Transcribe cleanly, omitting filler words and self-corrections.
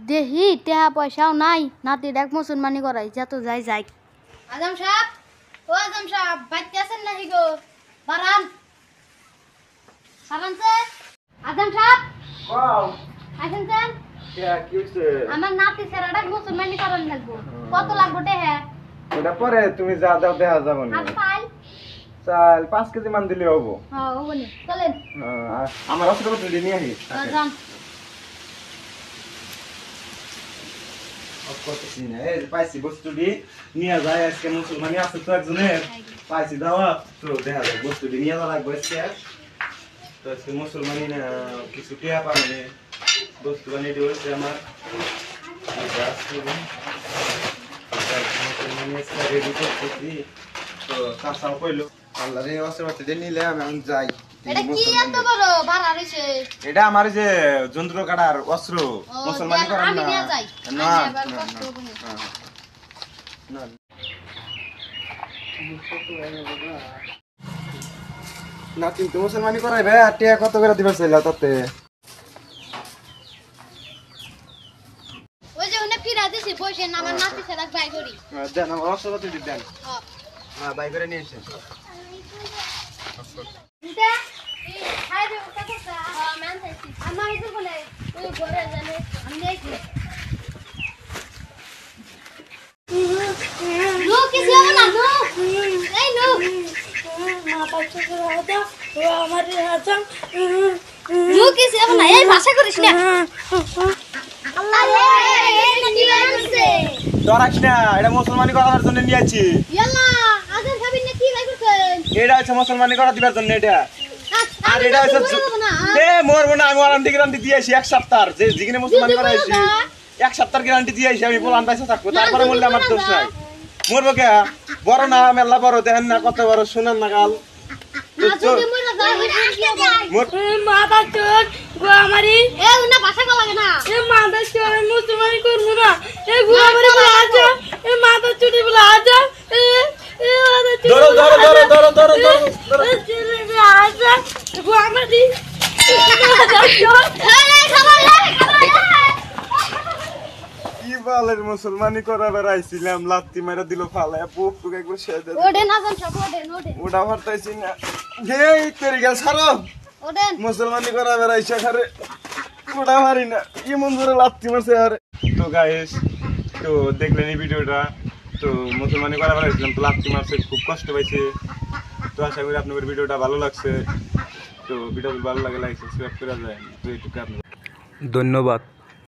দেহি টেহা পয়সাও নাই নাতি ডাক মুসলমানি করাই যা তো যাই যাই। আজম সাহেব, ও আজম সাহেব, বাইতে আছেন নাকি গো? বারান বারান স্যার। আজম সাহেব, ওয়াও আছেন স্যার? কি হইছে? আমার নাতি স্যার ডাক মুসলমানি করান লাগবো। কত লাগবে টেহা? ওটা পরে তুমি যা দাও দেখা যাবে না। আর পাই চাল 5 কেজি মান দিলে হবো। হ্যাঁ ও বলে চলেন। আমার অস্ত্র তুলে নিয়ে আসি। যান। পাইছি বস্তুটি নিয়ে যায় আজকে মুসলমানি আছে তো একজনের পাইছি দাওয়া তো দেখা যায় বস্তুটি নিয়ে যাওয়া লাগবে আজকে। তো আজকে মুসলমানি না কিছু টিয়া পাবে বস্তু বানিয়ে দিয়েছে আমার মুসলমানি আজকে রেডি করতেছি। তো কাঁচাও কইলো আল্লাহ রে অস্ত্র দিয়ে নিলে আমি যাই। এটা কি এত বড় ভাড়া রইছে? এটা আমার যে যন্ত্র কাটার অস্ত্র মুসলমানি করার আমি না। নিয়ে যাই। না না না কিন্তু মুসলমানি করাইবে আর টিয়া কত করে দিবে চাইলা তাতে? ওই যে ওনে ফিরা দিছি পয়সা না আমার নাতি সেরাক বাই করি। দেন আমার অস্ত্রপাতি দেন। হ্যাঁ হ্যাঁ বাই করে নিয়ে এসেছেন। এটা এই খাই দে কত টা? হ্যাঁ মান চাইছি আমার এটা বলে ওই ঘরে জানে আমি দেখি নো কিছু হবে না নো এই নো মাথা চুকে রাখা ও আমার হাজাম নো কিছু হবে না এই ভাষা করিস না আল্লাহ রে এই কি হচ্ছে ডরাস না এটা মুসলমানি করার জন্য নিয়ে আছি। ইয়াল্লা আজান ভাবি না কি ভাই করছেন? এটা হচ্ছে মুসলমানি করা দিবার জন্য এটা। আর এটা হচ্ছে এ মরবো না আমি ওয়ারেন্টি গ্যারান্টি দিয়ে আসি 1 সপ্তাহ যে যেখানে মুসলমানি করাইছি 1 সপ্তাহের গ্যারান্টি দিয়ে আসি আমি বলান পাইছে থাকবো তারপরে বললে আমার দোষ নাই। মরবো কে বড় না মেলা বড় দেখেন না কত বড় শুনেন না গাল মাথা চোর গো আমারি এ উনা ভাষা কো লাগে না এ মাথা চোর মুসলমানি করবো না এ গো আমারি বলে আজা এ মাথা চুরি বলে আজা এ এ মাথা চুরি ধরো ধরো ধরো ধরো ধরো ধরো এ চুরি বলে আজা গো আমারি কি বলের মুসলমানি করা বেড়াইছিলাম লাত্তি মেরে দিল ফালায় বুক টুক একবার শেষ ওডেন আজান সব ওডেন ওটা হরতাইছি না গে তেরি গেল সারো ওডেন মুসলমানি করা বেড়াইছে খারে ওটা মারি না কি মন ধরে লাত্তি মারছে আরে। তো গাইস তো দেখলেন এই ভিডিওটা তো মুসলমানি করা বেড়াইছিলাম তো লাত্তি মারছে খুব কষ্ট পাইছে। তো আশা করি আপনাদের ভিডিওটা ভালো লাগছে। তো ভিডিও ভালো লাগে লাইক সাবস্ক্রাইব করা যায় তো এইটুকু আপনাদের ধন্যবাদ।